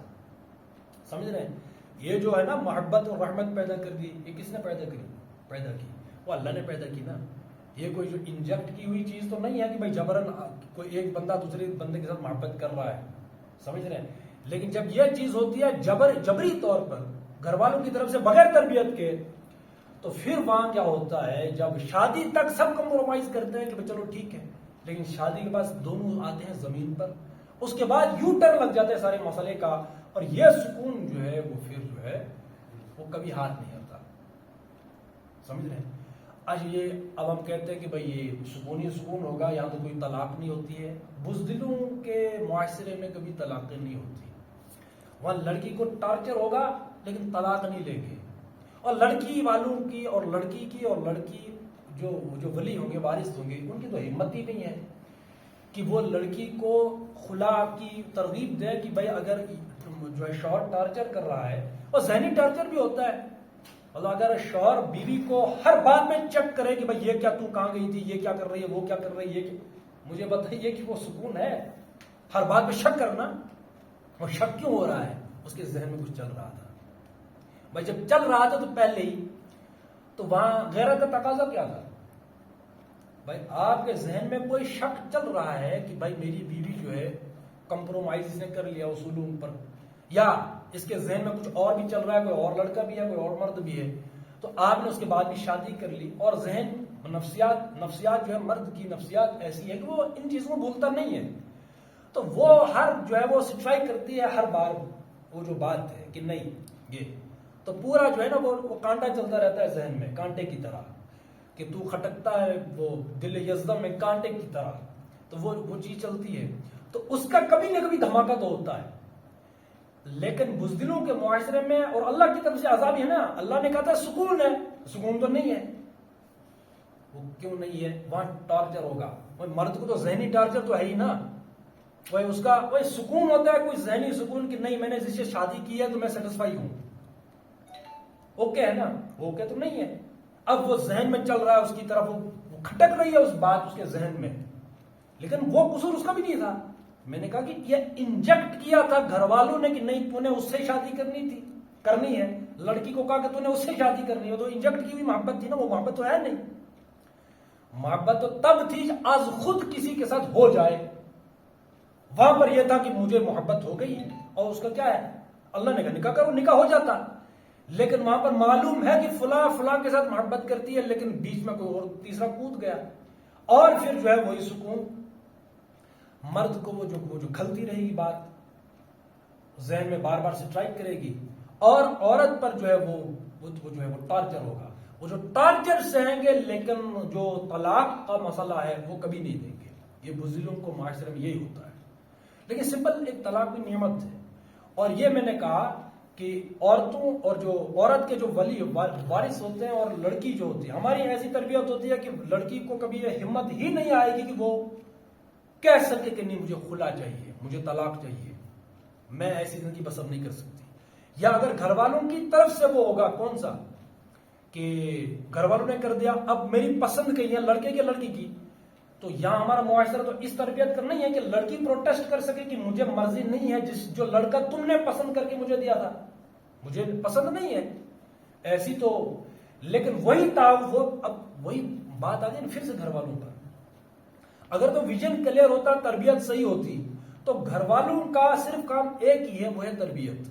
سمجھ رہے ہیں؟ یہ جو ہے نا محبت اور رحمت پیدا کر دی، یہ کس نے پیدا کی؟ وہ اللہ نے پیدا کی نا. یہ کوئی جو انجیکٹ کی ہوئی چیز تو نہیں ہے کہ بھائی جبرن کوئی ایک بندہ دوسرے بندے کے ساتھ محبت کر رہا ہے. سمجھ رہے ہیں؟ لیکن جب یہ چیز ہوتی ہے جبری طور پر گھر والوں کی طرف سے بغیر تربیت کے، تو پھر وہاں کیا ہوتا ہے، جب شادی تک سب کمپرومائز کرتے ہیں کہ چلو ٹھیک ہے، لیکن شادی کے بعد دونوں آتے ہیں زمین پر، اس کے بعد یو ٹرن لگ جاتے ہیں سارے مسئلے کا، اور یہ سکون جو ہے وہ پھر جو ہے وہ کبھی ہاتھ نہیں آتا. سمجھ رہے ہیں؟ آج یہ اب ہم کہتے ہیں کہ بھئی یہ سکون ہی سکون ہوگا، یہاں تو کوئی طلاق نہیں ہوتی ہے. بزدلوں کے معاشرے میں کبھی طلاقیں نہیں ہوتی. وہاں لڑکی کو ٹارچر ہوگا لیکن طلاق نہیں لیں گے. اور لڑکی والوں کی اور لڑکی کی اور لڑکی جو ولی ہوں گے، وارث ہوں گے، ان کی تو ہمت ہی نہیں ہے کہ وہ لڑکی کو خلا کی ترغیب دے کہ بھائی اگر جو ہے شوہر ٹارچر کر رہا ہے، اور ذہنی ٹارچر بھی ہوتا ہے. اللہ اگر شوہر بیوی کو ہر بات میں چیک کرے کہ بھائی یہ کیا تو کہاں گئی تھی، یہ کیا کر رہی ہے، وہ کیا کر رہی ہے، مجھے بتائیے کہ وہ سکون ہے؟ ہر بات پہ شک کرنا. اور شک کیوں ہو رہا ہے؟ اس کے ذہن میں کچھ چل رہا تھا. بھائی جب چل رہا تھا تو پہلے ہی تو وہاں غیرت کا تقاضا کیا تھا؟ بھائی آپ کے ذہن میں کوئی شک چل رہا ہے کہ بھائی میری بیوی جو ہے کمپرومائز اس نے کر لیا اصولوں پر، یا اس کے ذہن میں کچھ اور بھی چل رہا ہے، کوئی اور لڑکا بھی ہے، کوئی اور مرد بھی ہے، تو آپ نے اس کے بعد بھی شادی کر لی. اور ذہن نفسیات جو ہے، مرد کی نفسیات ایسی ہے کہ وہ ان چیزوں کو بھولتا نہیں ہے. تو وہ ہر جو ہے وہ سٹرائی کرتی ہے ہر بار وہ جو بات ہے کہ نہیں یہ تو پورا جو ہے نا وہ کانٹا چلتا رہتا ہے ذہن میں، کانٹے کی طرح کہ تو کھٹکتا ہے وہ دل یزدم میں کانٹے کی طرح. تو وہ چیز چلتی ہے، تو اس کا کبھی نہ کبھی دھماکہ تو ہوتا ہے. لیکن بزدلوں کے معاشرے میں اور اللہ کی طرف سے عذاب ہے نا. اللہ نے کہا تھا سکون ہے، سکون تو نہیں ہے. وہ کیوں نہیں ہے؟ وہاں ٹارچر ہوگا. وہ مرد کو تو ذہنی ٹارچر تو ہے ہی نا. وہ اس کا وہ سکون ہوتا ہے، کوئی ذہنی سکون کہ نہیں میں نے جس سے شادی کی ہے تو میں سیٹسفائی ہوں. اوکے ہے نا؟ اوکے تو نہیں ہے. اب وہ ذہن میں چل رہا ہے، اس کی طرف وہ کھٹک رہی ہے اس بات اس کے ذہن میں، لیکن وہ قصور اس کا بھی نہیں تھا. میں نے کہا کہ یہ انجیکٹ کیا تھا گھر والوں نے کہ نہیں تو نے اس سے شادی کرنی ہے. لڑکی کو کہا کہ تو نے اس سے شادی کرنی ہے، تو انجیکٹ کی ہوئی محبت تھی نا. وہ محبت تو ہے نہیں. محبت تو تب تھی آج خود کسی کے ساتھ ہو جائے. وہاں پر یہ تھا کہ مجھے محبت ہو گئی اور اس کا کیا ہے، اللہ نے کہا نکاح کرو، نکاح ہو جاتا. لیکن وہاں پر معلوم ہے کہ فلاں کے ساتھ محبت کرتی ہے، لیکن بیچ میں کوئی اور تیسرا کود گیا. اور پھر جو ہے وہی سکون مرد کو وہ جو کھلتی رہے گی بات ذہن میں بار بار سٹرائک کرے گی. اور عورت پر جو ہے وہ جو ہے وہ ٹارچر ہوگا. وہ جو ٹارچر سہیں گے، لیکن جو طلاق کا مسئلہ ہے وہ کبھی نہیں دیں گے. یہ بزدلوں کو معاشرے میں یہی ہوتا ہے. لیکن سمپل ایک طلاق بھی نعمت ہے. اور یہ میں نے کہا کہ عورتوں اور جو عورت کے جو ولی وارث ہوتے ہیں اور لڑکی جو ہوتی ہے، ہماری ایسی تربیت ہوتی ہے کہ لڑکی کو کبھی یہ ہمت ہی نہیں آئے گی کہ وہ کہہ سکے کہ نہیں مجھے خلا چاہیے، مجھے طلاق چاہیے، میں ایسی زندگی بسر نہیں کر سکتی. یا اگر گھر والوں کی طرف سے وہ ہوگا کون سا کہ گھر والوں نے کر دیا، اب میری پسند کہیں ہے لڑکے کی لڑکی کی، تو یہاں ہمارا معاشرہ تو اس تربیت کا نہیں ہے کہ لڑکی پروٹیسٹ کر سکے کہ مجھے مرضی نہیں ہے جو لڑکا تم نے پسند کر کے مجھے دیا تھا، مجھے پسند نہیں ہے ایسی. تو لیکن وہی بات آ گئی نا پھر سے گھر والوں پر. اگر تو ویژن کلیئر ہوتا، تربیت صحیح ہوتی، تو گھر والوں کا صرف کام ایک ہی ہے، وہ ہے تربیت.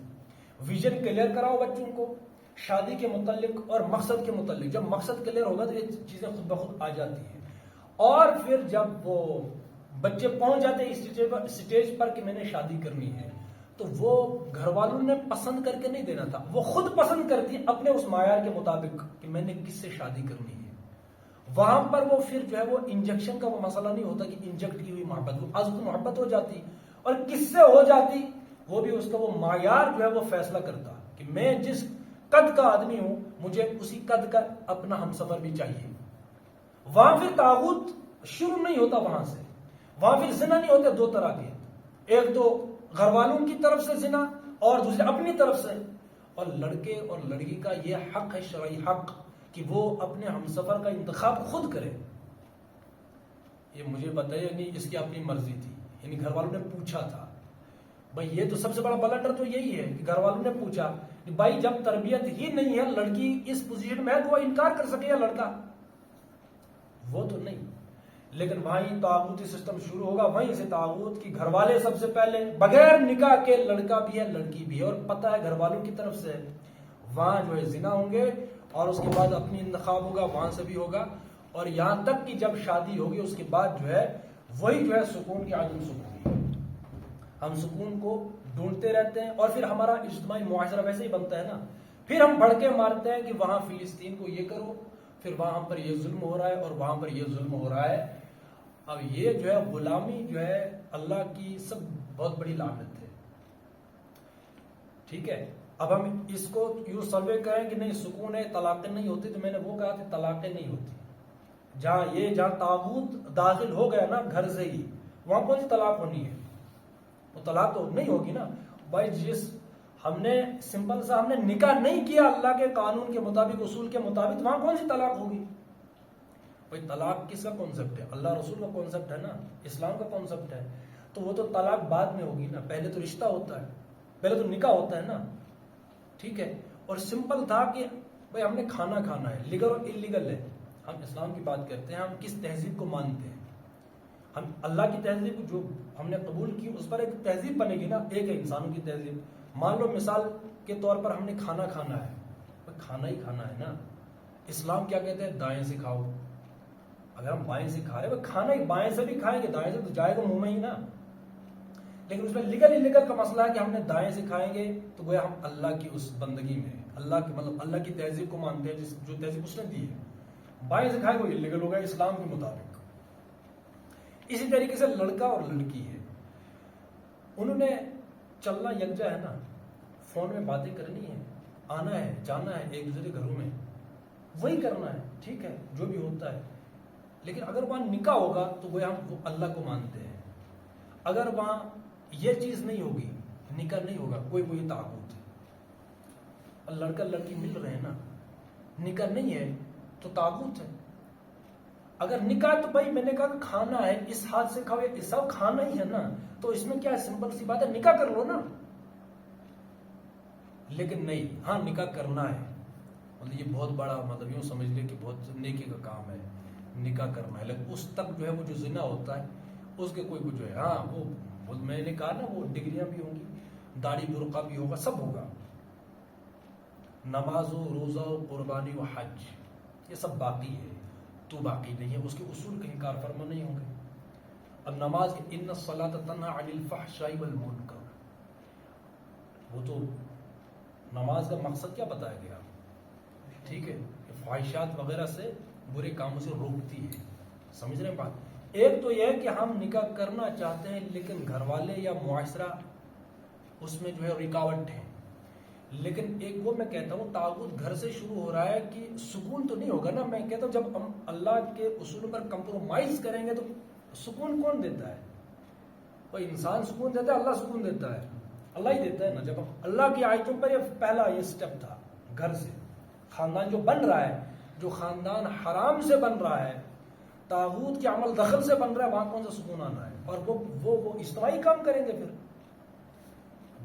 ویژن کلیئر کراؤ بچوں کو شادی کے متعلق اور مقصد کے متعلق. جب مقصد کلیئر ہوگا تو یہ چیزیں خود بخود آ جاتی ہیں. اور پھر جب وہ بچے پہنچ جاتے ہیں اسٹیج پر کہ میں نے شادی کرنی ہے، تو وہ گھر والوں نے پسند کر کے نہیں دینا تھا، وہ خود پسند کرتی اپنے اس معیار کے مطابق کہ میں نے کس سے شادی کرنی ہے. وہاں پر وہ پھر جو ہے وہ انجیکشن کا وہ مسئلہ نہیں ہوتا کہ انجیکٹ کی ہوئی محبت، وہ از محبت ہو جاتی. اور کس سے ہو جاتی وہ بھی اس کا وہ معیار جو ہے وہ فیصلہ کرتا کہ میں جس قد کا آدمی ہوں مجھے اسی قد کا اپنا ہمسفر بھی چاہیے. وہاں پھر طاغوت شروع نہیں ہوتا. وہاں پھر زنا نہیں ہوتے دو طرح کے، ایک تو گھر والوں کی طرف سے زنا اور دوسرے اپنی طرف سے. اور لڑکے اور لڑکی کا یہ حق ہے، شرعی حق، کہ وہ اپنے ہمسفر کا انتخاب خود کرے. یہ مجھے بتایا نہیں، اس کی اپنی مرضی تھی، یعنی گھر والوں نے پوچھا تھا. بھائی یہ تو سب سے بڑا بلنڈر تو یہی ہے کہ گھر والوں نے پوچھا کہ بھائی جب تربیت ہی نہیں ہے، لڑکی اس پوزیشن میں ہے تو وہ انکار کر سکے یا لڑکا، وہ تو نہیں. لیکن وہیں طاغوتی سسٹم شروع ہوگا. وہیں سے طاغوت کی گھر والے سب سے پہلے بغیر نکاح کے لڑکا بھی ہے لڑکی بھی ہے، اور پتہ ہے گھر والوں کی طرف سے وہاں جو ہے زنا ہوں گے، اور اس کے بعد اپنی انتخاب ہوگا وہاں سے بھی ہوگا. اور یہاں تک کہ جب شادی ہوگی اس کے بعد جو ہے وہی جو ہے سکون کی عدم سکون. ہم سکون کو ڈھونڈتے رہتے ہیں، اور پھر ہمارا اجتماعی معاشرہ ویسے ہی بنتا ہے نا. پھر ہم بڑھ کے مارتے ہیں کہ وہاں فلسطین کو یہ کرو، پھر وہاں پر یہ ظلم ہو رہا ہے اور وہاں پر یہ ظلم ہو رہا ہے. اب یہ جو ہے غلامی جو ہے اللہ کی سب بہت بڑی لعنت ہے. ٹھیک ہے, اب ہم اس کو یوں سروے کریں کہ نہیں سکون ہے, طلاقیں نہیں ہوتی, تو میں نے وہ کہا کہ طلاقیں نہیں ہوتی. جہاں طاغوت داخل ہو گیا نا گھر سے ہی, وہاں کون سی طلاق ہونی ہے؟ وہ طلاق تو نہیں ہوگی نا بھائی. ہم نے سمپل سا ہم نے نکاح نہیں کیا اللہ کے قانون کے مطابق, اصول کے مطابق, وہاں کون سی طلاق ہوگی؟ بھائی طلاق کس کا کانسیپٹ ہے؟ اللہ رسول کا کانسیپٹ ہے نا, اسلام کا کانسیپٹ ہے. تو وہ تو طلاق بعد میں ہوگی نا, پہلے تو رشتہ ہوتا ہے, پہلے تو نکاح ہوتا ہے نا. ٹھیک ہے, اور سمپل تھا کہ بھائی ہم نے کھانا ہے, لیگل اور انلیگل ہے. ہم اسلام کی بات کرتے ہیں, ہم کس تہذیب کو مانتے ہیں. ہم اللہ کی تہذیب جو ہم نے قبول کی اس پر ایک تہذیب بنے گی نا, ایک ہے انسانوں کی تہذیب. مان لو مثال کے طور پر ہم نے کھانا ہے, کھانا ہی کھانا ہے نا. اسلام کیا کہتے ہیں؟ دائیں سے کھاؤ. اگر ہم بائیں سے کھا رہے ہیں, کھانا ہی بائیں سے بھی کھائیں گے, دائیں سے تو جائے گا منہ میں ہی نا. لیکن اس میں لیگل کا مسئلہ ہے کہ ہم نے دائیں سے کھائیں گے تو گویا ہم اللہ کی اس بندگی میں, اللہ کی مطلب اللہ کی تہذیب کو مانتے ہیں, جو تہذیب اس نے دی ہے. بائیں سے کھائے وہ انلیگل ہوگا اسلام کے مطابق. اسی طریقے سے لڑکا اور لڑکی ہے, انہوں نے چلنا یکجا ہے نا, فون میں باتیں کرنی ہے, آنا ہے جانا ہے ایک دوسرے گھروں میں, وہی کرنا ہے. ٹھیک ہے, جو بھی ہوتا ہے. لیکن اگر وہاں نکاح ہوگا تو گویا ہم اللہ کو مانتے ہیں. اگر وہاں یہ چیز نہیں ہوگی, نکاح نہیں ہوگا, کوئی طاغوت ہے. لڑکا لڑکی مل رہے ہیں نا, نکاح نہیں ہے تو طاغوت ہے. اگر نکاح تو بھائی میں نے کہا کھانا ہے, اس ہاتھ سے کھاؤ, یہ سب کھانا ہی ہے نا, تو اس میں کیا ہے, سمپل سی بات ہے, نکاح کر لو نا. لیکن نہیں, ہاں نکاح کرنا ہے, مطلب یہ بہت بڑا, مطلب یوں سمجھ لے کہ بہت نیکی کا کام ہے, نکاح کرنا ہے. لیکن اس تک جو ہے وہ جو زنا ہوتا ہے اس کے کوئی جو ہے, ہاں وہ میں نے کہا نا وہ ڈگریاں بھی ہوں گی, داڑھی برقع بھی ہوگا, سب ہوگا. نماز و روزہ و قربانی و حج یہ سب باقی ہے, تو باقی نہیں ہے, اس کے اصول کہیں کار فرما نہیں ہوں گے. اب نماز ان الصلاۃ تنہی عن الفحشاء والمنکر, وہ تو نماز کا مقصد کیا بتایا گیا؟ ٹھیک ہے, فحشات وغیرہ سے, برے کاموں سے روکتی ہے. سمجھ رہے ہیں بات؟ ایک تو یہ ہے کہ ہم نکاح کرنا چاہتے ہیں لیکن گھر والے یا معاشرہ اس میں جو ہے رکاوٹ ہے. لیکن ایک وہ میں کہتا ہوں طاغوت گھر سے شروع ہو رہا ہے کہ سکون تو نہیں ہوگا نا. میں کہتا ہوں جب ہم اللہ کے اصول پر کمپرومائز کریں گے تو سکون کون دیتا ہے؟ کوئی انسان سکون دیتا ہے؟ اللہ سکون دیتا ہے, اللہ ہی دیتا ہے نا. جب ہم اللہ کی آیتوں پر یہ پہلا یہ سٹیپ تھا, گھر سے خاندان جو بن رہا ہے, جو خاندان حرام سے بن رہا ہے, طاغوت کے عمل دخل سے بن رہا ہے, وہاں کون سا سکون آنا ہے؟ اور وہ اجتماعی کام کریں گے پھر.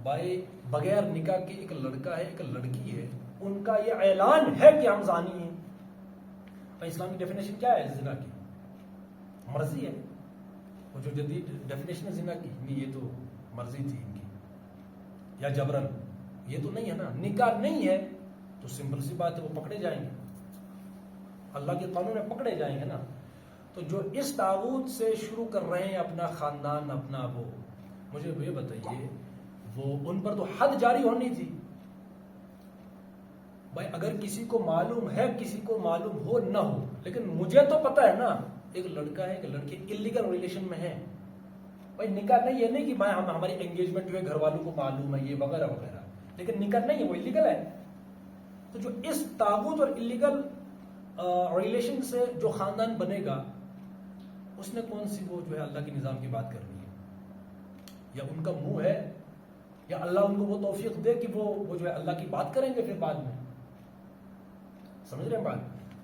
بھائی بغیر نکاح کے ایک لڑکا ہے ایک لڑکی ہے, ان کا یہ اعلان ہے کہ ہم زانی ہیں. اسلامی ڈیفینیشن کیا ہے زنا کی؟ مرضی ہے. وہ جو جدید ڈیفینیشن ہے زنا کی, نہیں یہ تو مرضی تھی ان کی, یا جبرن, یہ تو نہیں ہے نا. نکاح نہیں ہے تو سمپل سی بات ہے, وہ پکڑے جائیں گے, اللہ کے قانون میں پکڑے جائیں گے نا. تو جو اس طاغوت سے شروع کر رہے ہیں اپنا خاندان, اپنا وہ, مجھے یہ بتائیے وہ ان پر تو حد جاری ہونی تھی. بھائی اگر کسی کو معلوم ہے, کسی کو معلوم ہو نہ ہو, لیکن مجھے تو پتا ہے نا, ایک لڑکا ہے ایک لڑکی انلیگل ریلیشن میں ہے. بھائی نکاح نہیں ہے, نہیں کہ بھائی ہماری انگیجمنٹ جو ہے گھر والوں کو معلوم ہے یہ وغیرہ وغیرہ, لیکن نکاح نہیں ہے, وہ انلیگل ہے. تو جو اس طاغوت اور انلیگل ریلیشن سے جو خاندان بنے گا, اس نے کون سی وہ جو ہے اللہ کے نظام کی بات کرنی ہے؟ یا ان کا منہ ہے, یا اللہ ان کو وہ توفیق دے کہ وہ جو ہے اللہ کی بات کریں گے پھر بعد میں. سمجھ رہے ہیں بات؟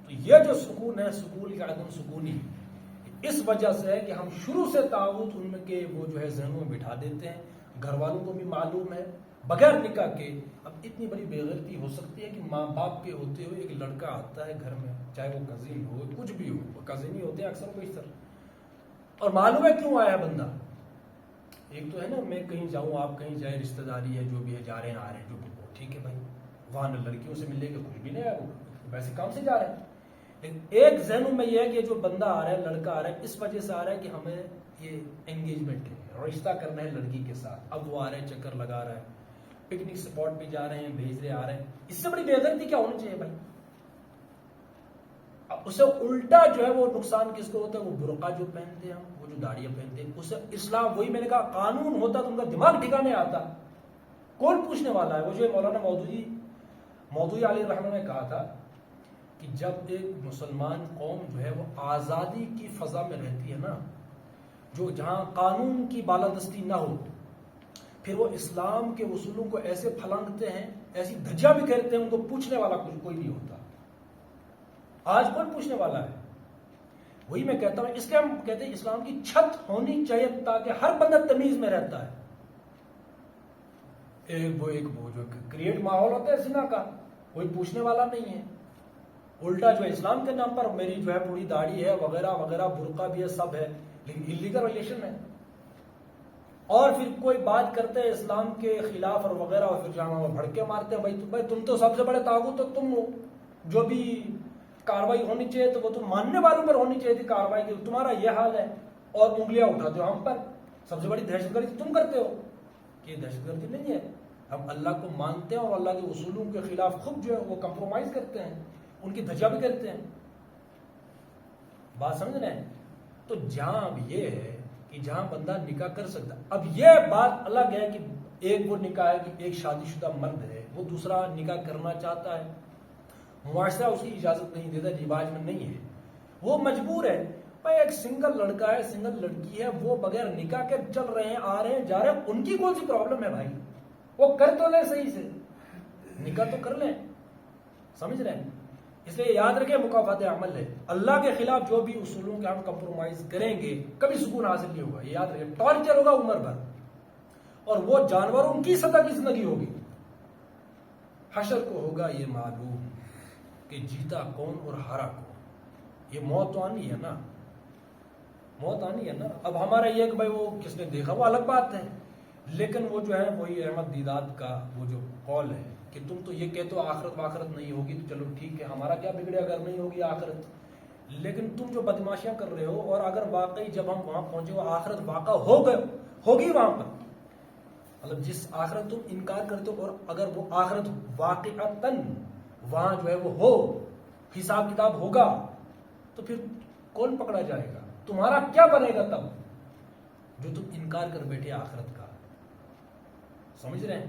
تو یہ جو سکون ہے, سکون کا عدم سکونی اس وجہ سے ہے کہ ہم شروع سے طاغوت ان کے وہ جو ہے ذہنوں میں بٹھا دیتے ہیں. گھر والوں کو بھی معلوم ہے بغیر نکاح کے. اب اتنی بڑی بے غیرتی ہو سکتی ہے کہ ماں باپ کے ہوتے ہوئے ایک لڑکا آتا ہے گھر میں, چاہے وہ کزن ہو, کچھ بھی ہو, وہ کزن ہی ہوتے ہیں اکثر کوئی طرح, اور معلوم ہے کیوں آیا بندہ. ایک تو ہے نا میں کہیں جاؤں, آپ کہیں جائیں, رشتہ داری ہے, جو بھی ہے, جا رہے ہیں آ رہے ہیں, جو ٹھیک ہے بھائی, وہاں نہ لڑکیوں سے ملنے کا کچھ بھی نہیں ہے, وہ ویسے کام سے جا رہے ہیں. لیکن ایک ذہنوں میں یہ ہے کہ جو بندہ آ رہا ہے, لڑکا آ رہا ہے, اس وجہ سے آ رہا ہے کہ ہمیں یہ انگیجمنٹ ہے, رشتہ کرنا ہے لڑکی کے ساتھ. اب وہ آ رہے ہیں, چکر لگا رہا ہے, پکنک اسپاٹ پہ جا رہے ہیں, بھیج رہے, آ رہے ہیں. اس سے بڑی بے غیرتی کیا ہونی چاہیے بھائی؟ اسے الٹا جو ہے وہ نقصان کس کو ہوتا ہے؟ وہ برقع جو پہنتے ہیں ہم، وہ جو داڑیاں پہنتے ہیں، اسے اسلام، وہی میں نے کہا قانون ہوتا تو ان کا دماغ ٹھکانے آتا، کون پوچھنے والا ہے؟ وہ جو مولانا مودودی علیہ الرحمہ نے کہا تھا کہ جب ایک مسلمان قوم جو ہے وہ آزادی کی فضا میں رہتی ہے نا، جو جہاں قانون کی بالادستی نہ ہو، پھر وہ اسلام کے اصولوں کو ایسے پھلانگتے ہیں، ایسی دھجیاں بھی کہتے ہیں، ان کو پوچھنے والا کوئی نہیں ہوتا۔ آج کون پوچھنے والا ہے؟ وہی میں کہتا ہوں، اس کے ہم کہتے ہیں اسلام کی چھت ہونی چاہیے تاکہ ہر بندہ تمیز میں رہتا ہے۔ وہ جو کریٹ ماحول ہوتا ہے زنا کا، کوئی پوچھنے والا نہیں ہے۔ الٹا جو ہے اسلام کے نام پر میری جو ہے پوری داڑھی ہے وغیرہ وغیرہ، برقع بھی ہے، سب ہے، لیکن انلیگل ریلیشن ہے۔ اور پھر کوئی بات کرتے ہیں اسلام کے خلاف اور وغیرہ، اور پھر جہاں وہ بھڑکے مارتے ہیں، بھائی تم تو سب سے بڑے طاغوت ہو، تم ہو، جو بھی کاروائی ہونی چاہیے تو وہ تم ماننے والوں پر ہونی چاہیے تھی کاروائی کی، تمہارا یہ حال ہے، اور انگلیاں اٹھاتے ہو ہم پر، سب سے بڑی دہشت گردی تم کرتے ہو۔ کہ دہشت گردی نہیں ہے، ہم اللہ کو مانتے ہیں اور اللہ کے اصولوں کے خلاف خود جو ہے وہ کمپرومائز کرتے ہیں، ان کی دھجا بھی کرتے ہیں۔ بات سمجھ رہے ہیں؟ تو جہاں اب یہ ہے کہ جہاں بندہ نکاح کر سکتا، اب یہ بات الگ ہے کہ ایک وہ نکاح ہے کہ ایک شادی شدہ مرد ہے، وہ دوسرا نکاح کرنا چاہتا ہے، معاشرہ اس کی اجازت نہیں دیتا، رواج میں نہیں ہے، وہ مجبور ہے۔ بھائی ایک سنگل لڑکا ہے، سنگل لڑکی ہے، وہ بغیر نکاح کے چل رہے ہیں، آ رہے ہیں، جا رہے ہیں، ان کی کون سی پرابلم ہے بھائی؟ وہ کر تو لیں صحیح سے، نکاح تو کر لیں، سمجھ رہے ہیں؟ اس لیے یاد رکھیں مکافات عمل ہے، اللہ کے خلاف جو بھی اصولوں کے ہم کمپرومائز کریں گے کبھی سکون حاصل نہیں ہوگا، یہ یاد رکھیں، ٹارچر ہوگا عمر بھر، اور وہ جانوروں کی سطح کی زندگی ہوگی۔ حشر کو ہوگا یہ معلوم کہ جیتا کون اور ہارا کون، یہ موت تو آنی ہے نا، موت آنی ہے نا۔ اب ہمارا یہ کہ بھائی وہ کس نے دیکھا وہ الگ بات ہے، لیکن وہ جو ہے وہی احمد دیدات کا وہ جو قول ہے کہ تم تو یہ کہتے ہو آخرت واخرت نہیں ہوگی، تو چلو ٹھیک ہے، ہمارا کیا بگڑے اگر نہیں ہوگی آخرت، لیکن تم جو بدماشیاں کر رہے ہو، اور اگر واقعی جب ہم وہاں پہنچے وہ آخرت واقع ہوگی وہاں پر، مطلب جس آخرت تم انکار کرتے ہو، اور اگر وہ آخرت واقعتاً وہاں جو ہے وہ ہو، حساب کتاب ہوگا، تو پھر کون پکڑا جائے گا؟ تمہارا کیا بنے گا تب جو تم انکار کر بیٹھے آخرت کا؟ سمجھ رہے ہیں؟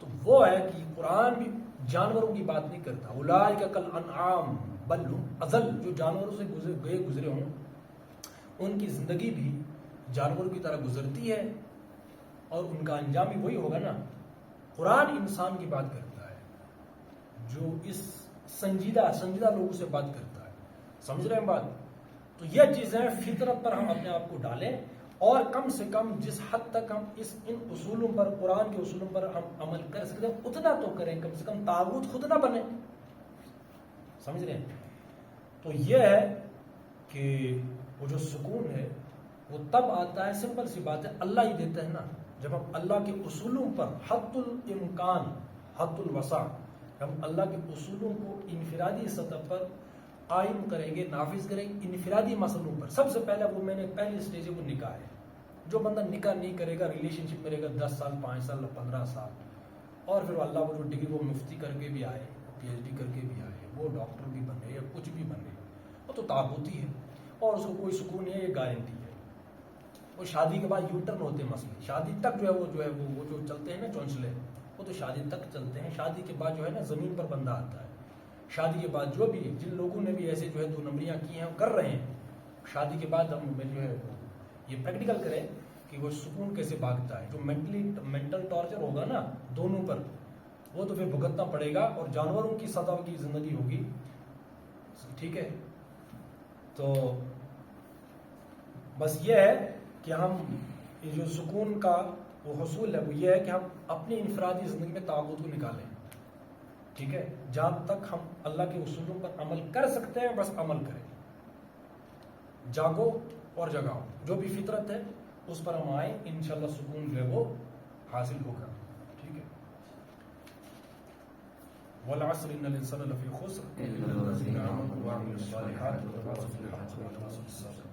تو وہ ہے کہ قرآن بھی جانوروں کی بات نہیں کرتا، اولئک کالانعام بل ھم اضل، جو جانوروں سے گزرے ہوں ان کی زندگی بھی جانوروں کی طرح گزرتی ہے، اور ان کا انجام بھی وہی ہوگا نا۔ قرآن انسان کی بات کرتا ہے جو اس سنجیدہ لوگوں سے بات کرتا ہے، سمجھ رہے ہیں بات؟ تو یہ چیزیں فطرت پر ہم اپنے آپ کو ڈالیں، اور کم سے کم جس حد تک ہم ان اصولوں پر، قرآن کے اصولوں پر ہم عمل کر سکتے ہیں اتنا تو کریں، کم سے کم طاغوت خود نہ بنے، سمجھ رہے ہیں؟ تو یہ ہے کہ وہ جو سکون ہے وہ تب آتا ہے، سمپل سی بات ہے، اللہ ہی دیتا ہے نا، جب ہم اللہ کے اصولوں پر حد الامکان حد الوسع، ہم اللہ کے اصولوں کو انفرادی سطح پر قائم کریں گے، نافذ کریں گے انفرادی مسئلوں پر۔ سب سے پہلے وہ میں نے پہلی سٹیج وہ نکاح ہے، جو بندہ نکاح نہیں کرے گا، ریلیشن شپ کرے گا 10 سال 5 سال 15 سال، اور پھر اللہ وہ جو ڈگری وہ مفتی کر کے بھی آئے، پی ایچ ڈی کر کے بھی آئے، وہ ڈاکٹر بھی بنے یا کچھ بھی بنے، وہ تو طاغوتی ہے، اور اس کو کوئی سکون نہیں ہے، یہ گارنٹی ہے۔ وہ شادی کے بعد یو ٹرن ہوتے ہیں مسئلے، شادی تک جو ہے وہ جو چلتے ہیں نا چونچلے، وہ تو شادی تک چلتے ہیں، شادی کے بعد جو ہے نا زمین پر بندہ آتا ہے۔ شادی کے بعد جو بھی جن لوگوں نے بھی ایسے جو ہے 2 نمبریاں کی ہیں کر رہے ہیں، شادی کے بعد ہم جو ہے یہ پریکٹیکل کریں کہ وہ سکون کیسے بھاگتا ہے۔ جو مینٹل ٹارچر ہوگا نا دونوں پر، وہ تو پھر بھگتنا پڑے گا، اور جانوروں کی سطح کی زندگی ہوگی، ٹھیک ہے؟ تو بس یہ ہے کہ ہم یہ جو سکون کا وہ حصول ہے وہ یہ ہے کہ ہم اپنی انفرادی زندگی میں طاغوت کو نکالیں، ٹھیک ہے؟ جہاں تک ہم اللہ کے اصولوں پر عمل کر سکتے ہیں بس عمل کریں، جاگو اور جگاؤ، جو بھی فطرت ہے اس پر ہم آئیں، انشاءاللہ سکون جو ہے وہ حاصل ہوگا، ٹھیک ہے؟ والعصر ان الانسان لفی خسر الا الذین آمنوا وعملوا الصالحات وتواصوا بالحق وتواصوا بالصبر۔